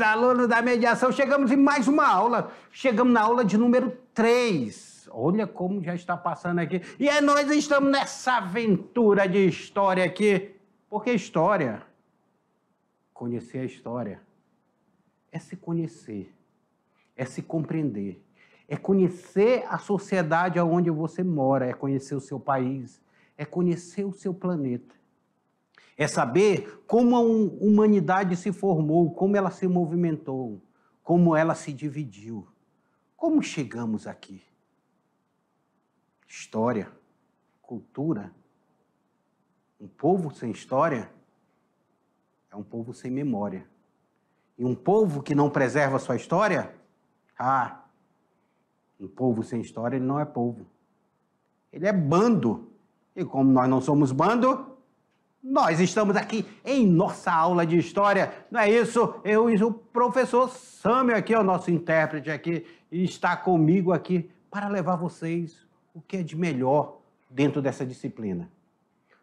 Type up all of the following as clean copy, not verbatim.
Alunos da mediação, chegamos em mais uma aula. Chegamos na aula de número 3. Olha como já está passando aqui. E aí nós estamos nessa aventura de história aqui. Porque história, conhecer a história, é se conhecer, é se compreender, é conhecer a sociedade onde você mora, é conhecer o seu país, é conhecer o seu planeta. É saber como a humanidade se formou, como ela se movimentou, como ela se dividiu, como chegamos aqui. História, cultura. Um povo sem história é um povo sem memória. E um povo que não preserva sua história, um povo sem história ele não é povo. Ele é bando. E como nós não somos bando, nós estamos aqui em nossa aula de história, não é isso? Eu e o professor Sâmio aqui, o nosso intérprete aqui, está comigo aqui para levar vocês o que é de melhor dentro dessa disciplina.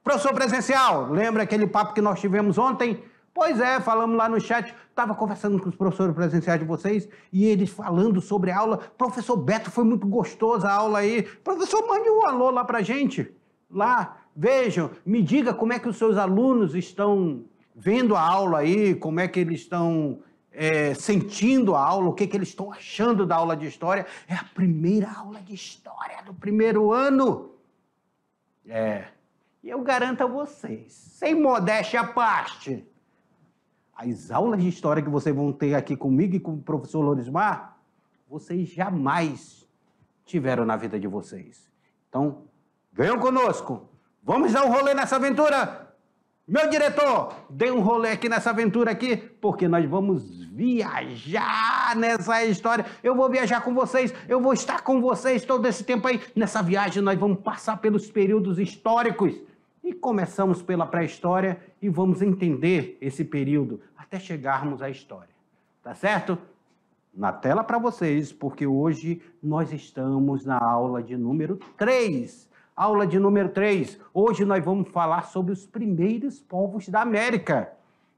Professor presencial, lembra aquele papo que nós tivemos ontem? Pois é, falamos lá no chat, estava conversando com os professores presenciais de vocês e eles falando sobre a aula. Professor Beto, foi muito gostosa a aula aí. Professor, mande um alô lá para a gente. Lá, vejam, me diga como é que os seus alunos estão vendo a aula aí, como é que eles estão sentindo a aula, o que eles estão achando da aula de história. É a primeira aula de história do primeiro ano. E eu garanto a vocês, sem modéstia à parte, as aulas de história que vocês vão ter aqui comigo e com o professor Lorismar, vocês jamais tiveram na vida de vocês. Então, venham conosco, vamos dar um rolê nessa aventura. Meu diretor, dê um rolê aqui nessa aventura aqui, porque nós vamos viajar nessa história. Eu vou viajar com vocês, eu vou estar com vocês todo esse tempo aí. Nessa viagem nós vamos passar pelos períodos históricos. E começamos pela pré-história e vamos entender esse período até chegarmos à história. Tá certo? Na tela para vocês, porque hoje nós estamos na aula de número 3. Aula de número 3. Hoje nós vamos falar sobre os primeiros povos da América.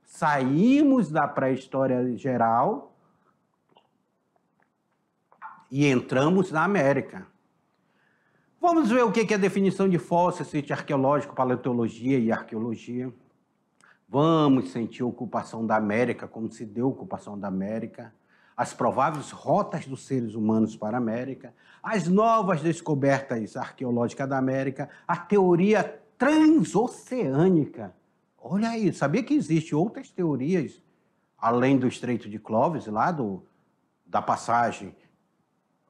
Saímos da pré-história geral e entramos na América. Vamos ver o que é a definição de fóssil, sítio arqueológico, paleontologia e arqueologia. Vamos sentir a ocupação da América, como se deu a ocupação da América, as prováveis rotas dos seres humanos para a América, as novas descobertas arqueológicas da América, a teoria transoceânica. Olha aí, sabia que existem outras teorias, além do Estreito de Clovis, lá da passagem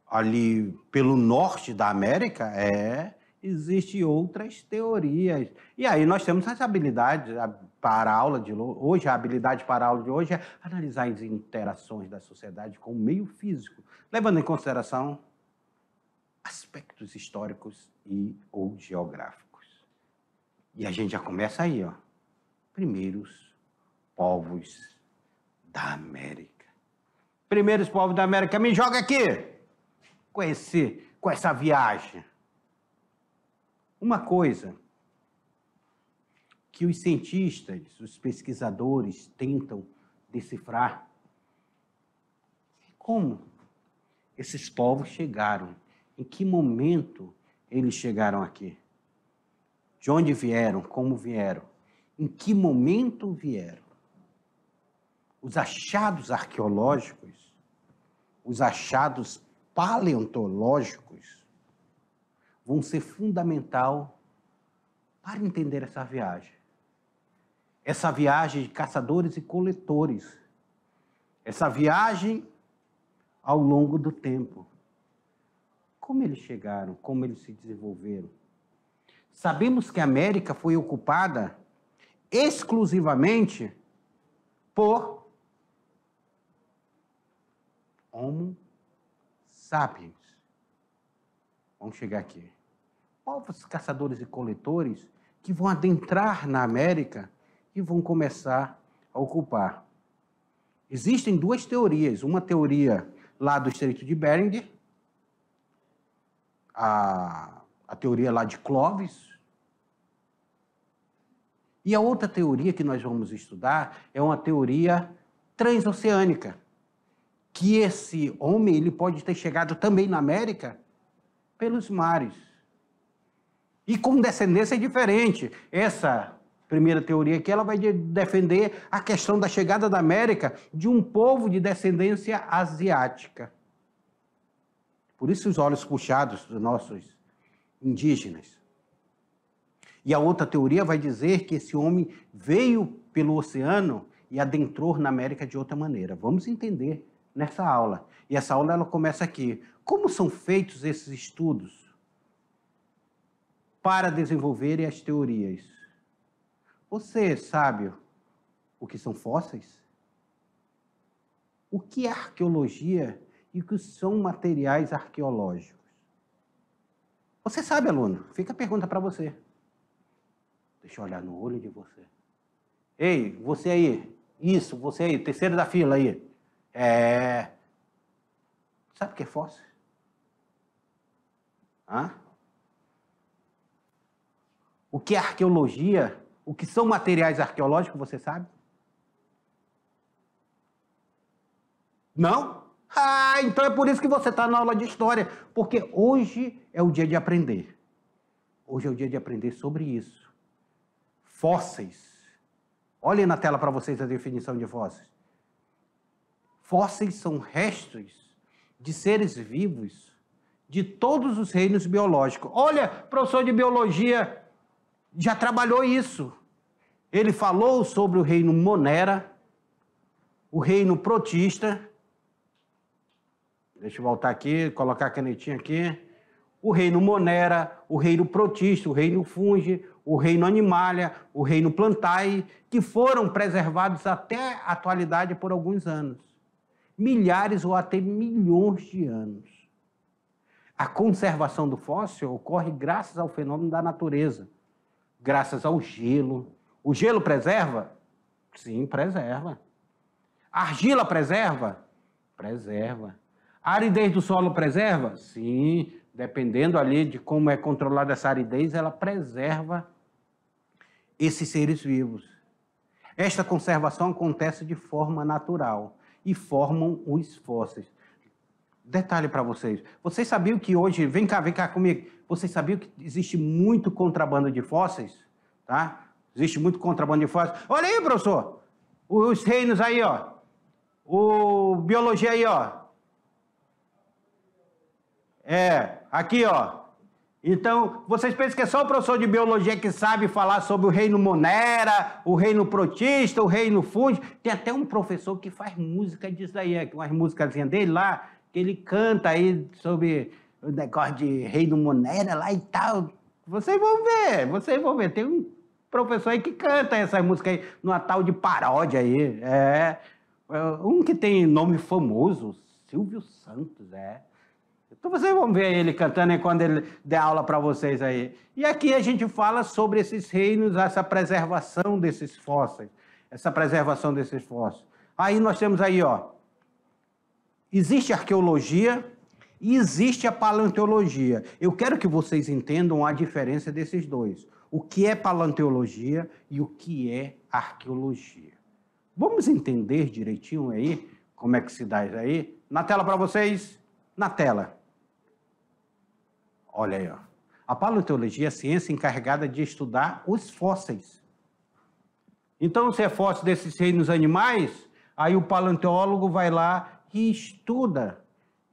ali pelo norte da América? Existem outras teorias. E aí nós temos as habilidades para a aula de hoje. A habilidade para a aula de hoje é analisar as interações da sociedade com o meio físico, levando em consideração aspectos históricos ou geográficos. E a gente já começa aí, ó. Primeiros povos da América. Primeiros povos da América. Me joga aqui com essa viagem. Uma coisa que os cientistas, os pesquisadores tentam decifrar é como esses povos chegaram, em que momento eles chegaram aqui, de onde vieram, como vieram, em que momento vieram. Os achados arqueológicos, os achados paleontológicos vão ser fundamental para entender essa viagem. Essa viagem de caçadores e coletores. Essa viagem ao longo do tempo. Como eles chegaram, como eles se desenvolveram. Sabemos que a América foi ocupada exclusivamente por Homo sapiens. Vamos chegar aqui. Povos caçadores e coletores que vão adentrar na América e vão começar a ocupar. Existem duas teorias. Uma teoria lá do Estreito de Bering, a teoria lá de Clovis. E a outra teoria que nós vamos estudar é uma teoria transoceânica, que esse homem ele pode ter chegado também na América pelos mares. E com descendência diferente. Essa primeira teoria aqui, ela vai defender a questão da chegada da América de um povo de descendência asiática. Por isso os olhos puxados dos nossos indígenas. E a outra teoria vai dizer que esse homem veio pelo oceano e adentrou na América de outra maneira. Vamos entender nessa aula. E essa aula ela começa aqui. Como são feitos esses estudos para desenvolverem as teorias? Você sabe o que são fósseis? O que é arqueologia e o que são materiais arqueológicos? Você sabe, aluno? Fica a pergunta para você. Deixa eu olhar no olho de você. Ei, você aí. Isso, você aí, terceiro da fila aí. Sabe o que é fóssil? Hã? O que é arqueologia? O que são materiais arqueológicos, você sabe? Não? Então é por isso que você está na aula de história, porque hoje é o dia de aprender. Hoje é o dia de aprender sobre isso. Fósseis. Olhem na tela para vocês a definição de fósseis. Fósseis são restos de seres vivos de todos os reinos biológicos. Olha, professor de biologia já trabalhou isso. Ele falou sobre o reino Monera, o reino Protista. Deixa eu voltar aqui, colocar a canetinha aqui. O reino Monera, o reino Protista, o reino Fungi, o reino Animalia, o reino Plantae, que foram preservados até a atualidade por alguns anos. Milhares ou até milhões de anos. A conservação do fóssil ocorre graças ao fenômeno da natureza, graças ao gelo. O gelo preserva? Sim, preserva. A argila preserva? Preserva. A aridez do solo preserva? Sim, dependendo ali de como é controlada essa aridez, ela preserva esses seres vivos. Esta conservação acontece de forma natural e formam os fósseis. Detalhe para vocês. Vocês sabiam que hoje, vem cá comigo, vocês sabiam que existe muito contrabando de fósseis? Tá? Existe muito contrabando de fósseis. Olha aí, professor, os reinos aí, ó. O biologia aí, ó. Aqui, ó. Então, vocês pensam que é só o professor de biologia que sabe falar sobre o reino Monera, o reino Protista, o reino Fungi. Tem até um professor que faz música disso aí, umas musicazinhas dele lá, que ele canta aí sobre o negócio de reino Monera lá e tal. Vocês vão ver. Tem um professor aí que canta essa música aí, numa tal de paródia aí. Um que tem nome famoso, Silvio Santos, Então vocês vão ver ele cantando aí quando ele der aula para vocês aí. E aqui a gente fala sobre esses reinos, essa preservação desses fósseis. Aí nós temos aí, ó. Existe a arqueologia e existe a paleontologia. Eu quero que vocês entendam a diferença desses dois. O que é paleontologia e o que é arqueologia. Vamos entender direitinho aí como é que se dá isso aí? Na tela para vocês? Na tela. Olha aí, ó. A paleontologia é a ciência encarregada de estudar os fósseis. Então, se é fóssil desses reinos animais, aí o paleontólogo vai lá e estuda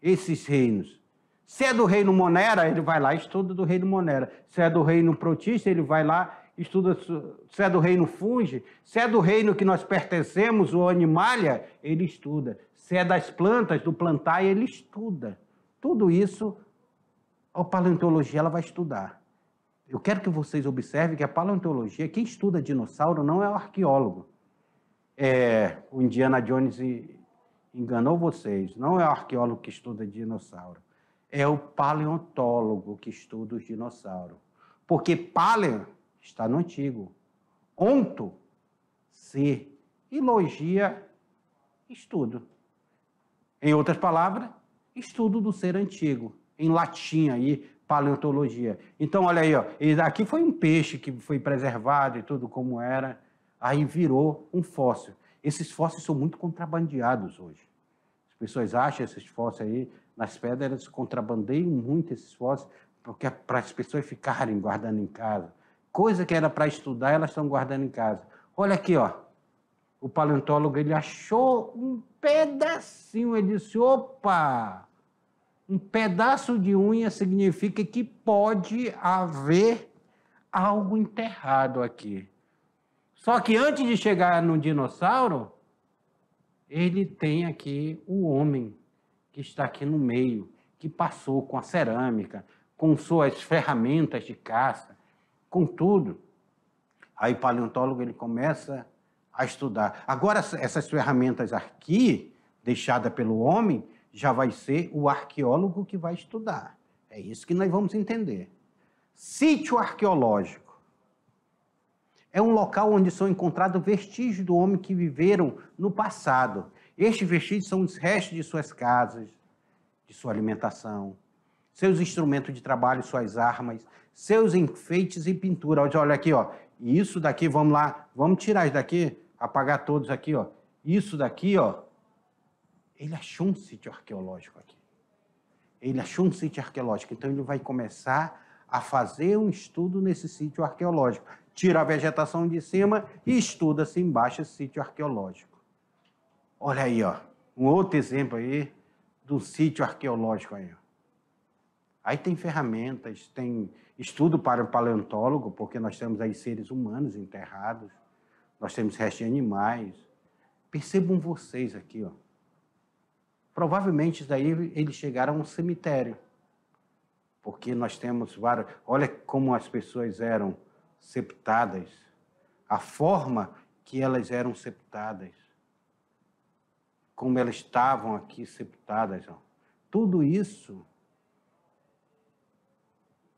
esses reinos. Se é do reino Monera, ele vai lá e estuda do reino Monera. Se é do reino Protista, ele vai lá e estuda. Se é do reino Fungi, se é do reino que nós pertencemos, o Animalia, ele estuda. Se é das plantas, do Plantae, ele estuda. Tudo isso, a paleontologia ela vai estudar. Eu quero que vocês observem que a paleontologia, quem estuda dinossauro não é o arqueólogo. O Indiana Jones enganou vocês. Não é o arqueólogo que estuda dinossauro. É o paleontólogo que estuda os dinossauros. Porque paleo está no antigo. Onto, ser. E logia, estudo. Em outras palavras, estudo do ser antigo. Em latim aí, paleontologia. Então, olha aí, ó. Aqui foi um peixe que foi preservado e tudo como era. Aí virou um fóssil. Esses fósseis são muito contrabandeados hoje. As pessoas acham esses fósseis aí nas pedras, elas contrabandeiam muito esses fósseis porque para as pessoas ficarem guardando em casa. Coisa que era para estudar, elas estão guardando em casa. Olha aqui, ó. O paleontólogo, ele achou um pedacinho, ele disse, opa, um pedaço de unha significa que pode haver algo enterrado aqui. Só que antes de chegar no dinossauro, ele tem aqui o homem que está aqui no meio, que passou com a cerâmica, com suas ferramentas de caça, com tudo. Aí o paleontólogo ele começa a estudar. Agora, essas ferramentas aqui, deixadas pelo homem, já vai ser o arqueólogo que vai estudar. É isso que nós vamos entender. Sítio arqueológico é um local onde são encontrados vestígios do homem que viveram no passado. Estes vestígios são os restos de suas casas, de sua alimentação, seus instrumentos de trabalho, suas armas, seus enfeites e pinturas. Olha aqui, ó. Isso daqui, vamos lá, vamos tirar isso daqui, apagar todos aqui, ó. Isso daqui, ó. Ele achou um sítio arqueológico aqui. Ele achou um sítio arqueológico, então ele vai começar a fazer um estudo nesse sítio arqueológico. Tira a vegetação de cima e estuda-se embaixo esse sítio arqueológico. Olha aí, ó, um outro exemplo aí do sítio arqueológico aí. Aí tem ferramentas, tem estudo para o paleontólogo, porque nós temos aí seres humanos enterrados, nós temos restos de animais. Percebam vocês aqui, ó. Provavelmente daí eles chegaram a um cemitério, porque nós temos vários... Olha como as pessoas eram sepultadas, a forma que elas eram sepultadas, como elas estavam aqui sepultadas. Ó. Tudo isso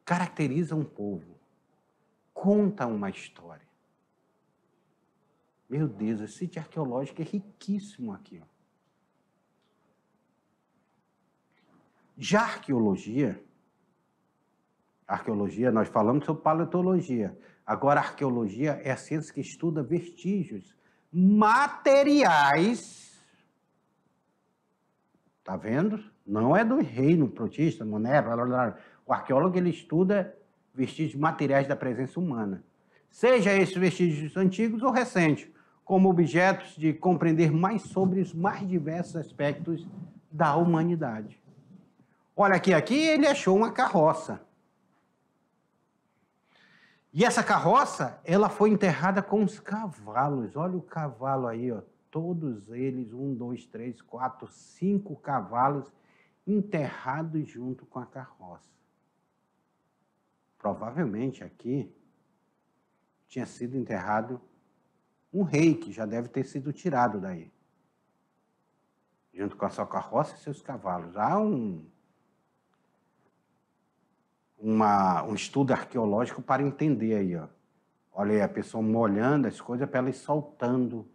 caracteriza um povo, conta uma história. Meu Deus, esse sítio arqueológico é riquíssimo aqui. Ó. Já a arqueologia, nós falamos sobre paleontologia. Agora, a arqueologia é a ciência que estuda vestígios materiais. Tá vendo? Não é do reino protista, Monero, blá, blá, blá. O arqueólogo ele estuda vestígios materiais da presença humana. Seja esses vestígios antigos ou recentes, como objetos de compreender mais sobre os mais diversos aspectos da humanidade. Olha aqui ele achou uma carroça. E essa carroça, ela foi enterrada com os cavalos. Olha o cavalo aí, ó. Todos eles, 1, 2, 3, 4, 5 cavalos enterrados junto com a carroça. Provavelmente aqui tinha sido enterrado um rei, que já deve ter sido tirado daí. Junto com a sua carroça e seus cavalos. Há um estudo arqueológico para entender aí, ó. Olha aí, a pessoa molhando as coisas para ela ir soltando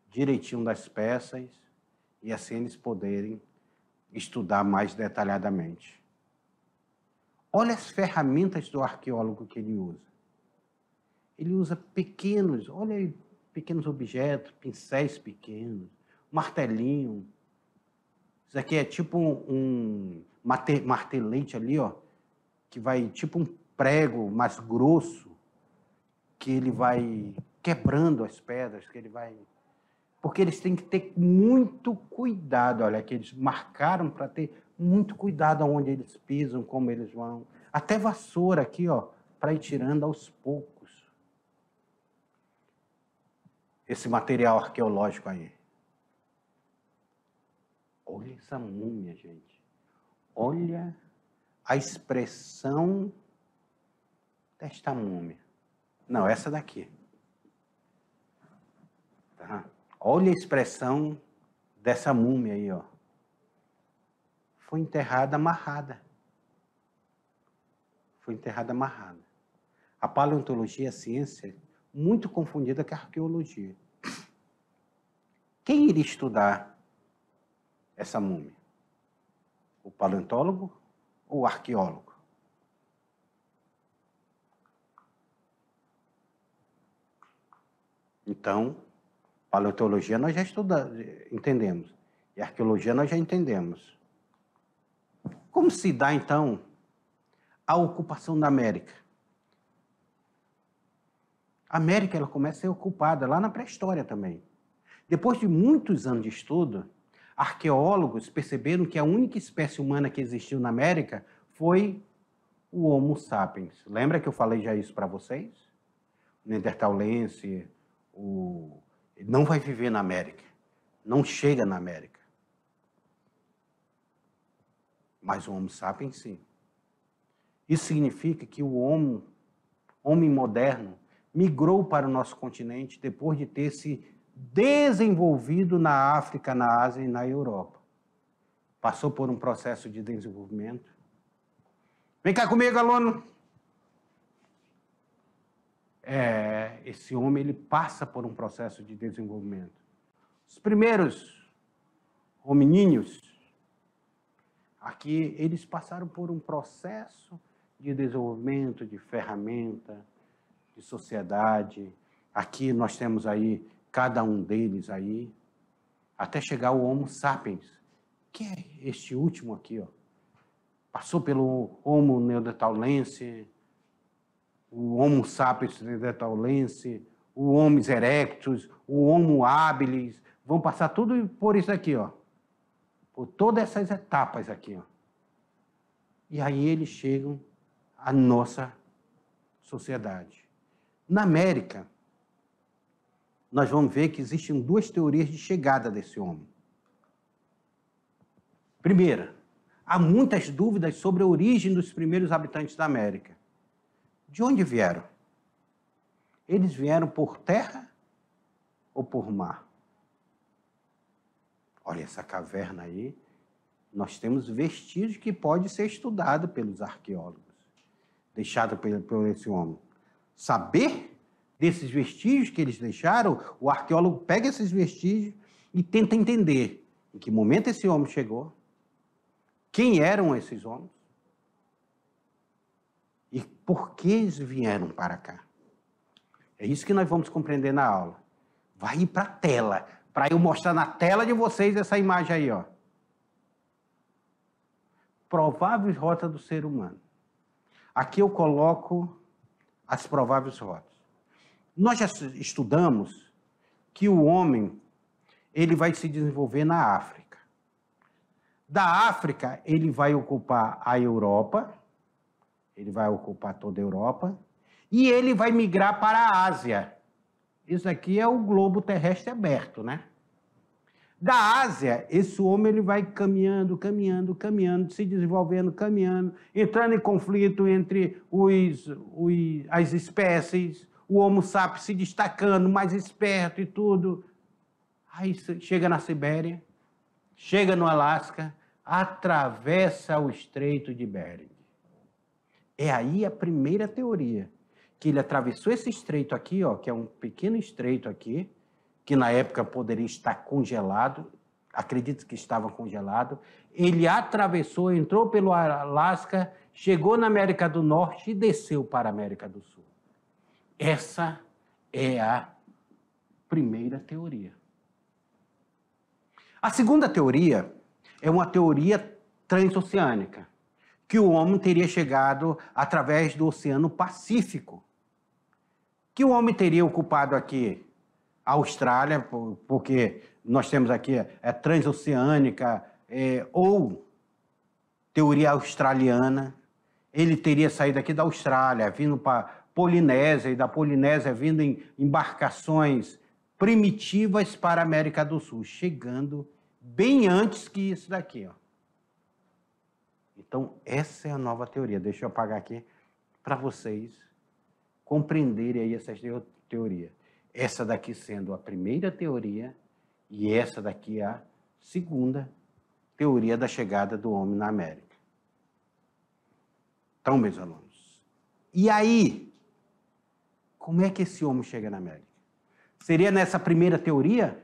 direitinho das peças e assim eles poderem estudar mais detalhadamente. Olha as ferramentas do arqueólogo que ele usa. Ele usa pequenos, olha aí, pequenos objetos, pincéis pequenos, martelinho. Isso aqui é tipo um martelete ali, ó, que vai tipo um prego mais grosso, que ele vai quebrando as pedras, que ele vai... Porque eles têm que ter muito cuidado, olha, que eles marcaram para ter muito cuidado aonde eles pisam, como eles vão. Até vassoura aqui, ó, para ir tirando aos poucos. Esse material arqueológico aí. Olha essa múmia, gente. Olha a expressão desta múmia. Não, essa daqui. Tá? Olha a expressão dessa múmia aí, ó. Foi enterrada amarrada. Foi enterrada amarrada. A paleontologia é a ciência muito confundida com a arqueologia. Quem iria estudar essa múmia? O paleontólogo ou o arqueólogo? Então, Paleontologia nós já entendemos. E arqueologia nós já entendemos. Como se dá, então, a ocupação da América? A América ela começa a ser ocupada lá na pré-história também. Depois de muitos anos de estudo, arqueólogos perceberam que a única espécie humana que existiu na América foi o Homo sapiens. Lembra que eu falei já isso para vocês? O neandertalense, ele não vai viver na América, não chega na América. Mas o Homo sapiens, sim. Isso significa que o homem moderno, migrou para o nosso continente depois de ter se desenvolvido na África, na Ásia e na Europa. Passou por um processo de desenvolvimento. Vem cá comigo, aluno. Esse homem ele passa por um processo de desenvolvimento. Os primeiros hominíneos, aqui, eles passaram por um processo de desenvolvimento, de ferramenta, de sociedade. Aqui nós temos aí cada um deles aí, até chegar ao Homo sapiens, que é este último aqui, ó. Passou pelo Homo neanderthalense, o Homo sapiens neanderthalense, o Homo erectus, o Homo habilis, vão passar tudo por isso aqui, ó. Por todas essas etapas aqui, ó. E aí eles chegam à nossa sociedade. Na América, nós vamos ver que existem duas teorias de chegada desse homem. Primeira, há muitas dúvidas sobre a origem dos primeiros habitantes da América. De onde vieram? Eles vieram por terra ou por mar? Olha essa caverna aí. Nós temos vestígios que pode ser estudado pelos arqueólogos, deixado por esse homem. Saber desses vestígios que eles deixaram, o arqueólogo pega esses vestígios e tenta entender em que momento esse homem chegou, quem eram esses homens e por que eles vieram para cá. É isso que nós vamos compreender na aula. Vai ir para a tela, para eu mostrar na tela de vocês essa imagem aí, ó. Prováveis rotas do ser humano. Aqui eu coloco as prováveis rotas. Nós já estudamos que o homem ele vai se desenvolver na África. Da África, ele vai ocupar a Europa, ele vai ocupar toda a Europa, e ele vai migrar para a Ásia. Isso aqui é o globo terrestre aberto, né? Da Ásia, esse homem ele vai caminhando, se desenvolvendo, caminhando, entrando em conflito entre as espécies, o Homo sapiens se destacando, mais esperto e tudo. Aí chega na Sibéria, chega no Alasca, atravessa o Estreito de Bering. É aí a primeira teoria, que ele atravessou esse estreito aqui, ó, que é um pequeno estreito aqui, que na época poderia estar congelado, acredito que estava congelado. Ele atravessou, entrou pelo Alasca, chegou na América do Norte e desceu para a América do Sul. Essa é a primeira teoria. A segunda teoria é uma teoria transoceânica, que o homem teria chegado através do Oceano Pacífico, que o homem teria ocupado aqui a Austrália, porque nós temos aqui a transoceânica ou teoria australiana. Ele teria saído aqui da Austrália, vindo para Polinésia, e da Polinésia vindo em embarcações primitivas para a América do Sul, chegando bem antes que isso daqui, ó. Então, essa é a nova teoria. Deixa eu apagar aqui para vocês compreenderem aí essa teoria. Essa daqui sendo a primeira teoria e essa daqui a segunda teoria da chegada do homem na América. Então, meus alunos, e aí, como é que esse homem chega na América? Seria nessa primeira teoria?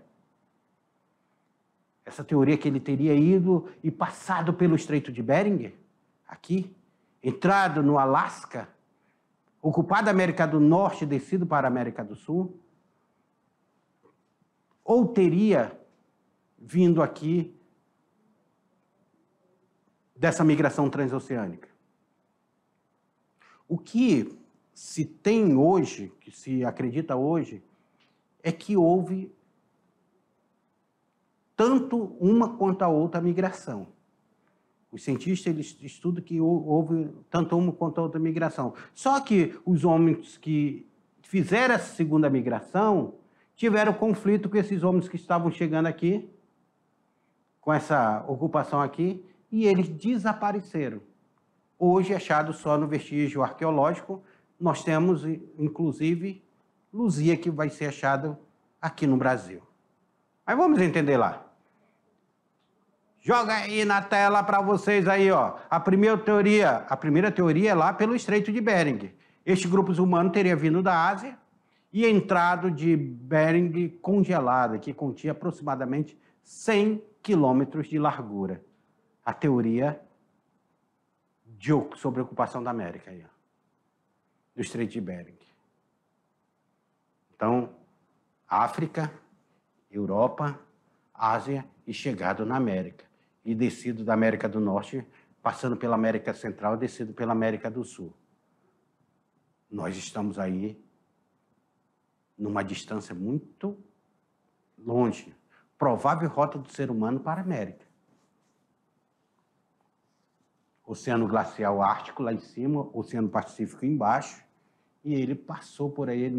Essa teoria que ele teria ido e passado pelo Estreito de Bering, aqui, entrado no Alasca, ocupado a América do Norte e descido para a América do Sul? ou teria vindo aqui dessa migração transoceânica? O que se tem hoje, que se acredita hoje, é que houve tanto uma quanto a outra migração. Os cientistas eles estudam que houve tanto uma quanto a outra migração. Só que os homens que fizeram essa segunda migração tiveram conflito com esses homens que estavam chegando aqui, com essa ocupação aqui, e eles desapareceram. Hoje, achado só no vestígio arqueológico, nós temos, inclusive, Luzia, que vai ser achado aqui no Brasil. Mas vamos entender lá. Joga aí na tela para vocês aí, ó. A primeira teoria é lá pelo Estreito de Bering. Este grupo humano teria vindo da Ásia e entrado de Bering congelada, que continha aproximadamente 100 quilômetros de largura. A teoria sobre a ocupação da América aí, ó, do Estreito de Bering. Então, África, Europa, Ásia e chegado na América. E descido da América do Norte, passando pela América Central, descido pela América do Sul. Nós estamos aí numa distância muito longe. Provável rota do ser humano para a América. Oceano Glacial Ártico lá em cima, Oceano Pacífico embaixo, e ele passou por aí.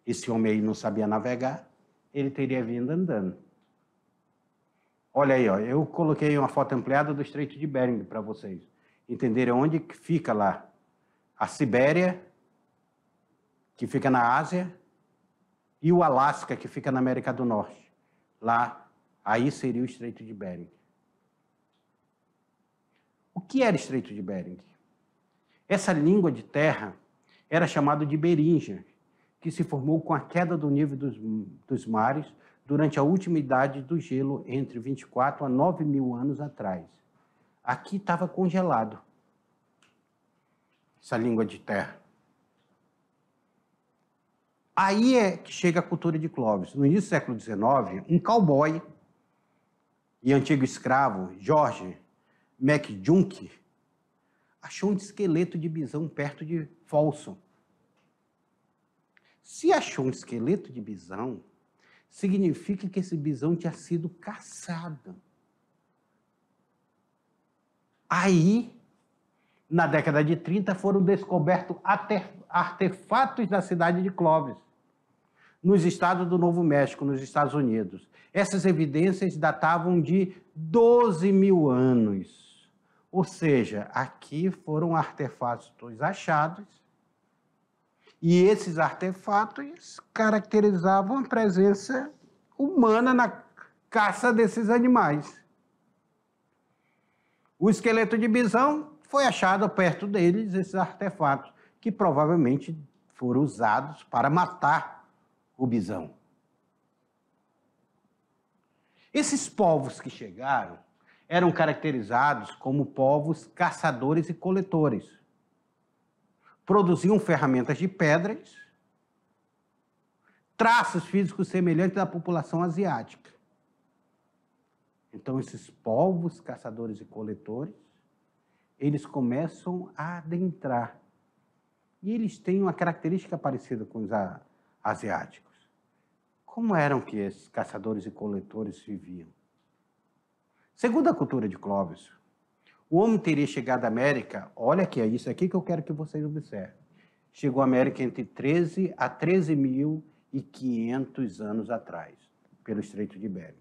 Esse homem aí não sabia navegar, ele teria vindo andando. Olha aí, ó, eu coloquei uma foto ampliada do Estreito de Bering para vocês entenderem onde fica lá. A Sibéria, que fica na Ásia, e o Alasca, que fica na América do Norte. Lá, aí seria o Estreito de Bering. O que era Estreito de Bering? Essa língua de terra era chamada de Beringia, que se formou com a queda do nível dos mares durante a última idade do gelo, entre 24 a 9 mil anos atrás. Aqui estava congelado, essa língua de terra. Aí é que chega a cultura de Clovis. No início do século XIX, um cowboy e antigo escravo, George McJunkie, achou um esqueleto de bisão perto de Folsom. Se achou um esqueleto de bisão, significa que esse bisão tinha sido caçado. Aí, na década de 30, foram descobertos artefatos da cidade de Clovis, nos estados do Novo México, nos Estados Unidos. Essas evidências datavam de 12 mil anos. Ou seja, aqui foram artefatos achados, e esses artefatos caracterizavam a presença humana na caça desses animais. O esqueleto de bisão foi achado perto deles, esses artefatos, que provavelmente foram usados para matar o bisão. Esses povos que chegaram eram caracterizados como povos caçadores e coletores. Produziam ferramentas de pedras, traços físicos semelhantes à população asiática. Então, esses povos caçadores e coletores, eles começam a adentrar. E eles têm uma característica parecida com os asiáticos. Como eram que esses caçadores e coletores viviam? Segundo a cultura de Clovis, o homem teria chegado à América, olha aqui, é isso aqui que eu quero que vocês observem. Chegou à América entre 13 a 13.500 anos atrás, pelo Estreito de Bering.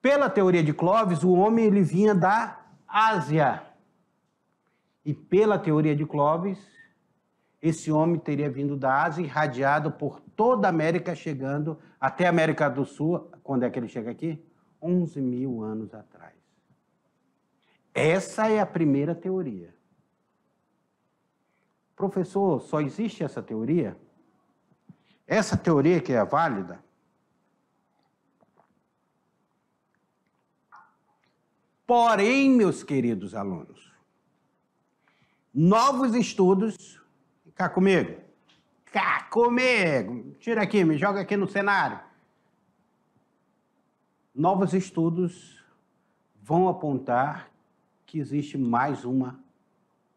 Pela teoria de Clovis, o homem ele vinha da Ásia. E pela teoria de Clovis, esse homem teria vindo da Ásia, irradiado por toda a América, chegando até a América do Sul. Quando é que ele chega aqui? 11 mil anos atrás. Essa é a primeira teoria. Professor, só existe essa teoria? Essa teoria que é válida? Porém, meus queridos alunos, novos estudos, cá comigo, cá comigo. Tira aqui, me joga aqui no cenário. Novos estudos vão apontar que existe mais uma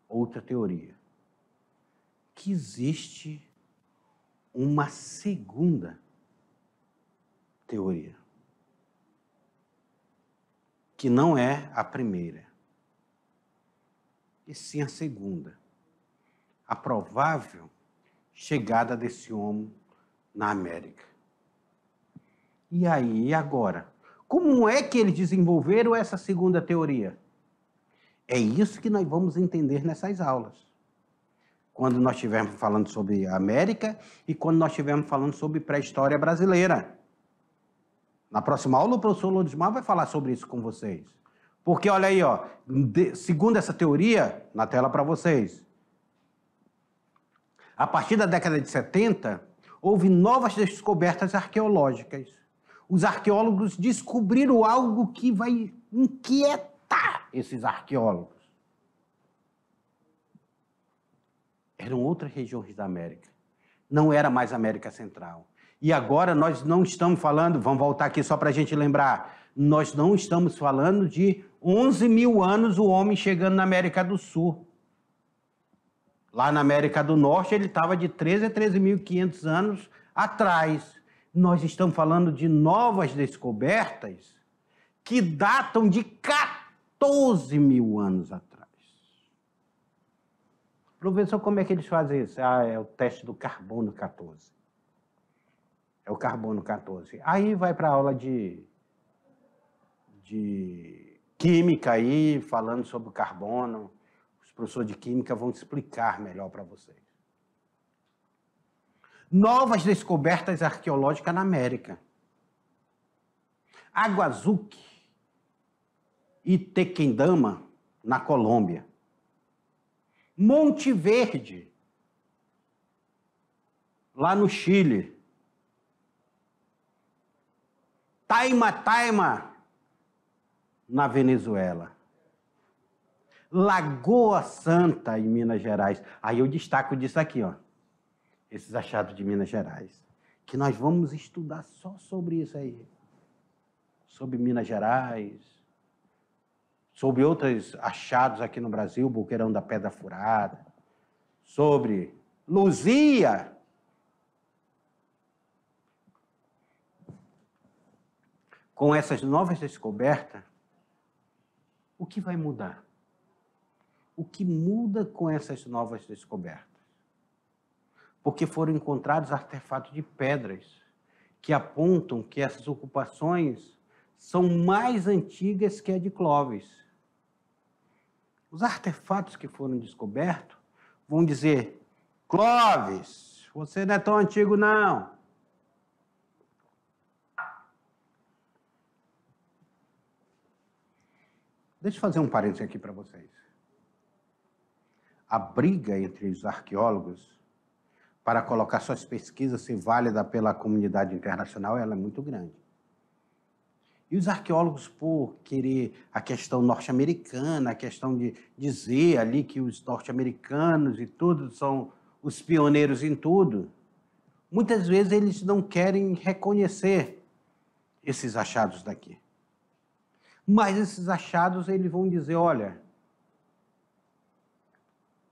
outra teoria. Que existe uma segunda teoria. Que não é a primeira. E sim a segunda. A provável chegada desse homem na América. E aí, e agora? Como é que eles desenvolveram essa segunda teoria? É isso que nós vamos entender nessas aulas. Quando nós estivermos falando sobre a América e quando nós estivermos falando sobre pré-história brasileira. Na próxima aula, o professor Lodismar vai falar sobre isso com vocês. Porque, olha aí, ó, segundo essa teoria, na tela para vocês, a partir da década de 70, houve novas descobertas arqueológicas. Os arqueólogos descobriram algo que vai inquietar esses arqueólogos. Eram outras regiões da América. Não era mais América Central. E agora nós não estamos falando, vamos voltar aqui só para a gente lembrar, nós não estamos falando de 11 mil anos o homem chegando na América do Sul. Lá na América do Norte ele estava de 13 a 13.500 anos atrás. Nós estamos falando de novas descobertas que datam de 14 mil anos atrás. Professor, como é que eles fazem isso? Ah, é o teste do carbono 14. É o carbono 14. Aí vai para a aula de química aí, falando sobre o carbono. Os professores de química vão explicar melhor para vocês. Novas descobertas arqueológicas na América. Aguazuque e Tequendama, na Colômbia. Monte Verde, lá no Chile. Taima, na Venezuela. Lagoa Santa, em Minas Gerais. Aí eu destaco disso aqui, ó. Esses achados de Minas Gerais. Que nós vamos estudar só sobre isso aí. Sobre Minas Gerais. Sobre outros achados aqui no Brasil, Boqueirão da Pedra Furada. Sobre Luzia. Com essas novas descobertas, o que vai mudar? O que muda com essas novas descobertas? Porque foram encontrados artefatos de pedras que apontam que essas ocupações são mais antigas que a de Clovis. Os artefatos que foram descobertos vão dizer: Clovis, você não é tão antigo, não. Deixa eu fazer um parênteses aqui para vocês. A briga entre os arqueólogos para colocar suas pesquisas ser válida pela comunidade internacional, ela é muito grande. E os arqueólogos, por querer a questão norte-americana, a questão de dizer ali que os norte-americanos e tudo são os pioneiros em tudo, muitas vezes eles não querem reconhecer esses achados daqui. Mas esses achados, eles vão dizer, olha,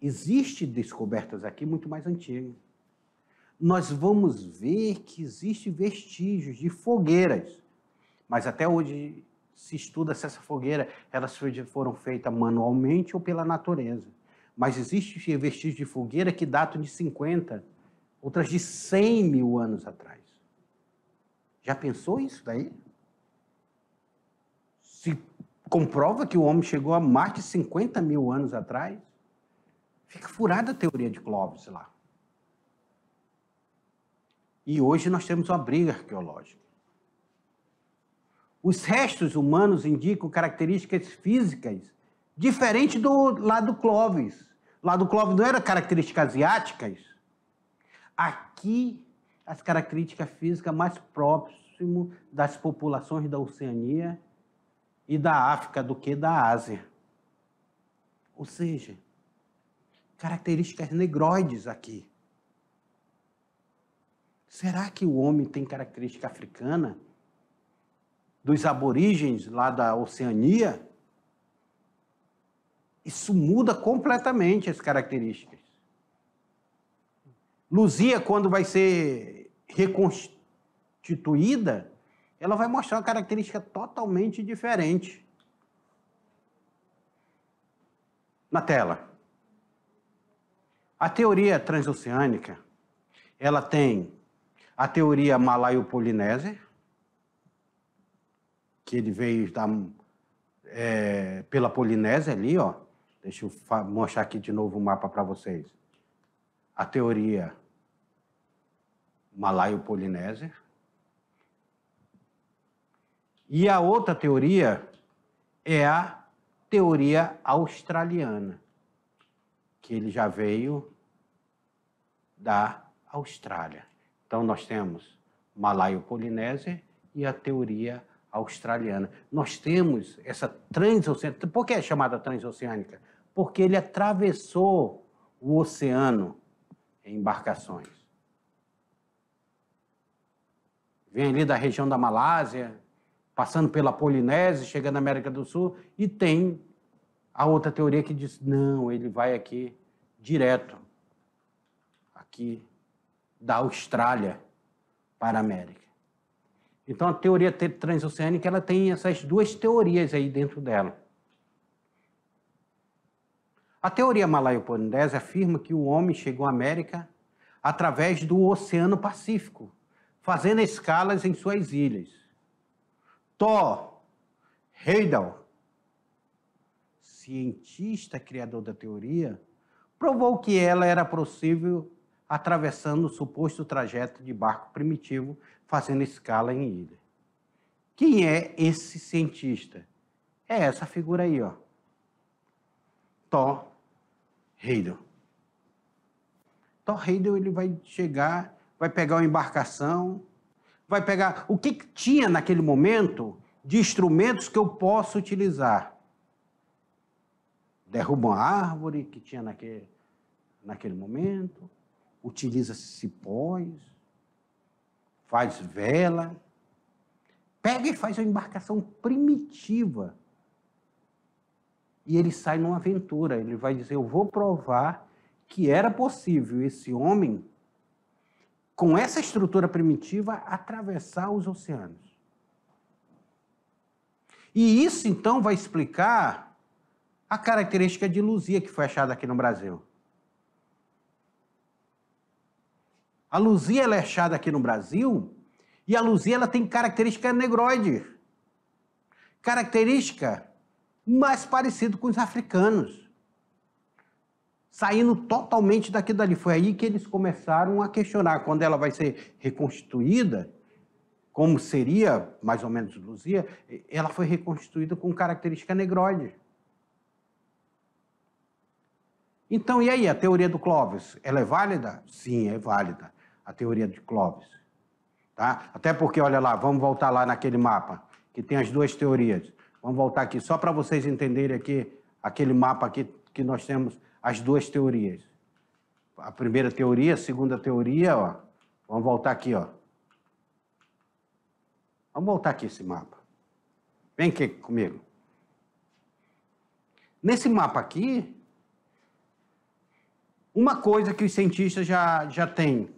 existe descobertas aqui muito mais antigas. Nós vamos ver que existem vestígios de fogueiras, mas até hoje se estuda se essa fogueira, elas foram feitas manualmente ou pela natureza. Mas existem vestígios de fogueira que datam de 50, outras de 100 mil anos atrás. Já pensou isso daí? Se comprova que o homem chegou a mais de 50 mil anos atrás, fica furada a teoria de Clovis lá. E hoje nós temos uma briga arqueológica. Os restos humanos indicam características físicas diferentes do lado do Clovis. Lá do Clovis não eram características asiáticas. Aqui, as características físicas mais próximas das populações da Oceania e da África do que da Ásia. Ou seja, características negroides aqui. será que o homem tem característica africana? Dos aborígenes lá da Oceania? Isso muda completamente as características. Luzia, quando vai ser reconstituída, ela vai mostrar uma característica totalmente diferente. Na tela. A teoria transoceânica, ela tem a teoria malaio-polinésia, que ele veio pela Polinésia ali, ó. Deixa eu mostrar aqui de novo o mapa para vocês. A teoria malaio-polinésia. E a outra teoria é a teoria australiana, que ele já veio da Austrália. Então, nós temos malaio-polinésia e a teoria australiana. Nós temos essa transoceânica. Por que é chamada transoceânica? Porque ele atravessou o oceano em embarcações. Vem ali da região da Malásia, passando pela Polinésia, chegando na América do Sul, e tem a outra teoria que diz, não, ele vai aqui direto, aqui da Austrália para a América. Então, a teoria transoceânica, ela tem essas duas teorias aí dentro dela. A teoria malaio-polinésia afirma que o homem chegou à América através do Oceano Pacífico, fazendo escalas em suas ilhas. Thor Heyerdahl, cientista criador da teoria, provou que ela era possível atravessando o suposto trajeto de barco primitivo, fazendo escala em ilha. Quem é esse cientista? É essa figura aí, ó. Thor Heyerdahl. Thor Heyerdahl, ele vai chegar, vai pegar uma embarcação, vai pegar o que tinha naquele momento de instrumentos que eu posso utilizar. Derruba uma árvore que tinha naquele momento, utiliza cipós, faz vela, pega e faz uma embarcação primitiva. E ele sai numa aventura, ele vai dizer, eu vou provar que era possível esse homem, com essa estrutura primitiva, atravessar os oceanos. E isso, então, vai explicar a característica de Luzia que foi achada aqui no Brasil. A Luzia ela é achada aqui no Brasil e a Luzia ela tem característica negroide. Característica mais parecida com os africanos. Saindo totalmente daqui dali. Foi aí que eles começaram a questionar. Quando ela vai ser reconstituída, como seria mais ou menos Luzia, ela foi reconstituída com característica negroide. Então, e aí, a teoria do Clovis, ela é válida? Sim, é válida, a teoria de Clovis. Tá? Até porque, olha lá, vamos voltar lá naquele mapa, que tem as duas teorias. Vamos voltar aqui, só para vocês entenderem aqui, aquele mapa aqui, que nós temos as duas teorias. A primeira teoria, a segunda teoria, ó. Vamos voltar aqui, ó. Vamos voltar aqui esse mapa. Vem aqui comigo. Nesse mapa aqui, uma coisa que os cientistas já têm,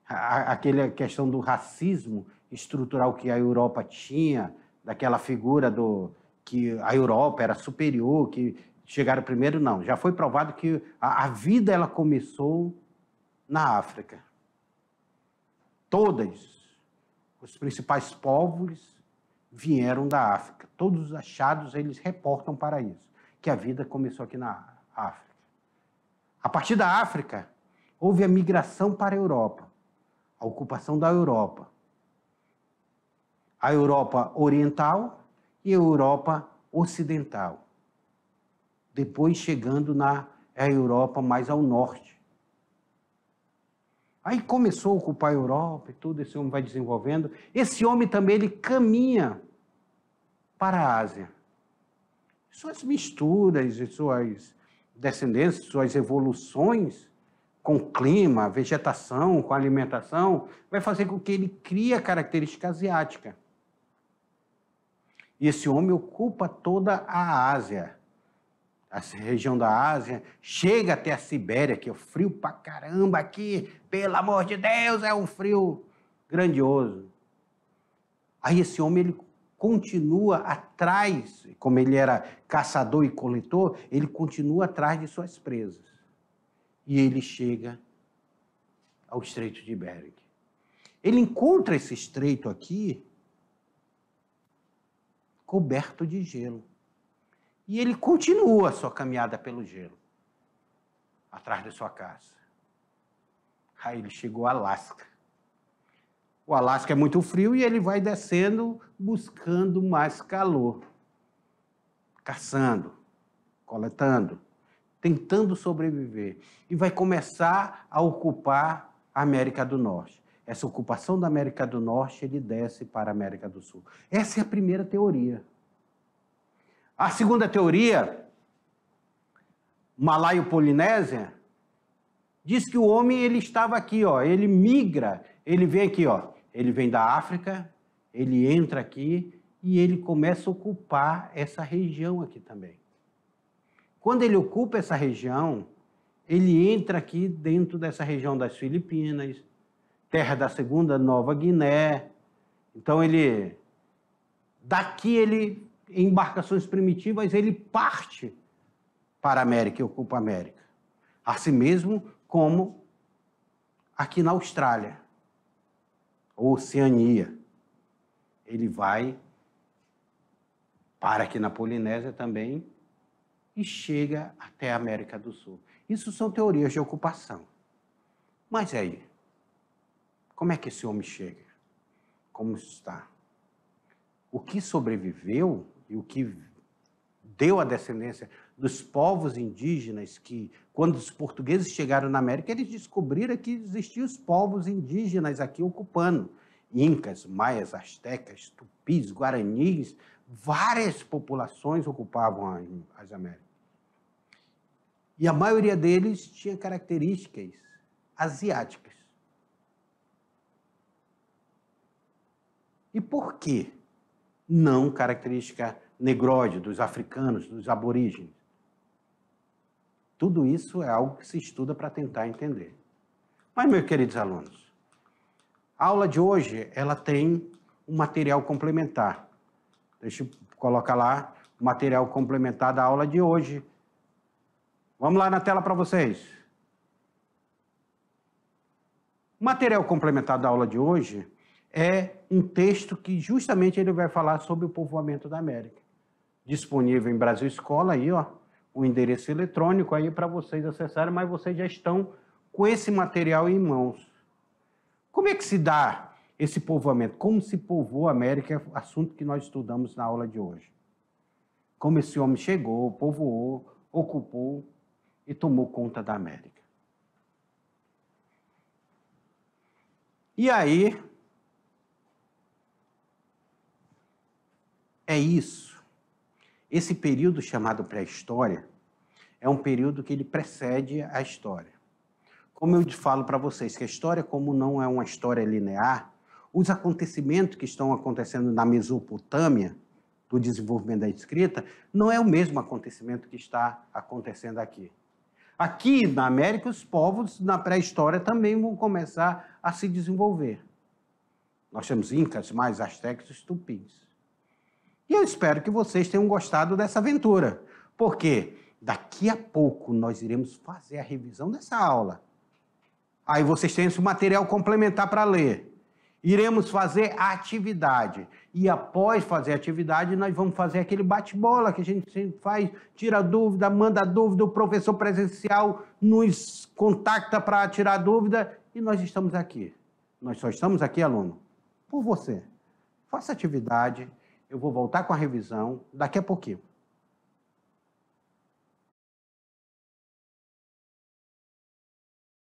aquela questão do racismo estrutural que a Europa tinha, daquela figura que a Europa era superior, que chegaram primeiro, não. Já foi provado que a vida ela começou na África. Todos os principais povos vieram da África. Todos os achados, eles reportam para isso, que a vida começou aqui na África. A partir da África, houve a migração para a Europa, a ocupação da Europa. A Europa oriental e a Europa ocidental. Depois chegando na Europa mais ao norte. Aí começou a ocupar a Europa e tudo, esse homem vai desenvolvendo. Esse homem também, ele caminha para a Ásia. Suas misturas e suas descendências, suas evoluções, com o clima, vegetação, com a alimentação, vai fazer com que ele crie a característica asiática. E esse homem ocupa toda a Ásia, a região da Ásia, chega até a Sibéria, que é frio pra caramba aqui, pelo amor de Deus, é um frio grandioso. Aí esse homem, ele continua atrás, como ele era caçador e coletor, ele continua atrás de suas presas. E ele chega ao Estreito de Bering. Ele encontra esse estreito aqui coberto de gelo. E ele continua a sua caminhada pelo gelo, atrás da sua caça. Aí ele chegou ao Alasca. O Alasca é muito frio e ele vai descendo buscando mais calor, caçando, coletando, tentando sobreviver. E vai começar a ocupar a América do Norte. Essa ocupação da América do Norte, ele desce para a América do Sul. Essa é a primeira teoria. A segunda teoria, malaio-polinésia, diz que o homem ele estava aqui, ó, ele migra, ele vem aqui, ó, ele vem da África, ele entra aqui e ele começa a ocupar essa região aqui também. Quando ele ocupa essa região, ele entra aqui dentro dessa região das Filipinas, terra da segunda Nova Guiné. Então daqui ele, em embarcações primitivas, ele parte para a América e ocupa a América. Assim mesmo como aqui na Austrália, ou Oceania. Ele vai para aqui na Polinésia também e chega até a América do Sul. Isso são teorias de ocupação. Mas aí, como é que esse homem chega? Como está? O que sobreviveu e o que deu a descendência dos povos indígenas que, quando os portugueses chegaram na América, eles descobriram que existiam os povos indígenas aqui ocupando. Incas, maias, astecas, tupis, guaranis, várias populações ocupavam as Américas. E a maioria deles tinha características asiáticas. E por quê? Não característica negróide dos africanos, dos aborígenes. Tudo isso é algo que se estuda para tentar entender. Mas, meus queridos alunos, a aula de hoje ela tem um material complementar. Deixa eu colocar lá o material complementar da aula de hoje. Vamos lá na tela para vocês. O material complementar da aula de hoje é um texto que justamente ele vai falar sobre o povoamento da América. Disponível em Brasil Escola, aí, ó, o endereço eletrônico aí para vocês acessarem, mas vocês já estão com esse material em mãos. Como é que se dá esse povoamento? Como se povoou a América, é o assunto que nós estudamos na aula de hoje. Como esse homem chegou, povoou, ocupou e tomou conta da América. E aí, é isso. Esse período chamado pré-história é um período que ele precede a história. Como eu falo para vocês, que a história, como não é uma história linear, os acontecimentos que estão acontecendo na Mesopotâmia, do desenvolvimento da escrita, não é o mesmo acontecimento que está acontecendo aqui. Aqui na América, os povos na pré-história também vão começar a se desenvolver. Nós temos incas, mais astecas e tupis. E eu espero que vocês tenham gostado dessa aventura, porque daqui a pouco nós iremos fazer a revisão dessa aula. Aí vocês têm esse material complementar para ler. Iremos fazer a atividade. E após fazer a atividade, nós vamos fazer aquele bate-bola que a gente sempre faz, tira dúvida, manda dúvida, o professor presencial nos contacta para tirar dúvida e nós estamos aqui. Nós só estamos aqui, aluno, por você. Faça a atividade, eu vou voltar com a revisão daqui a pouquinho.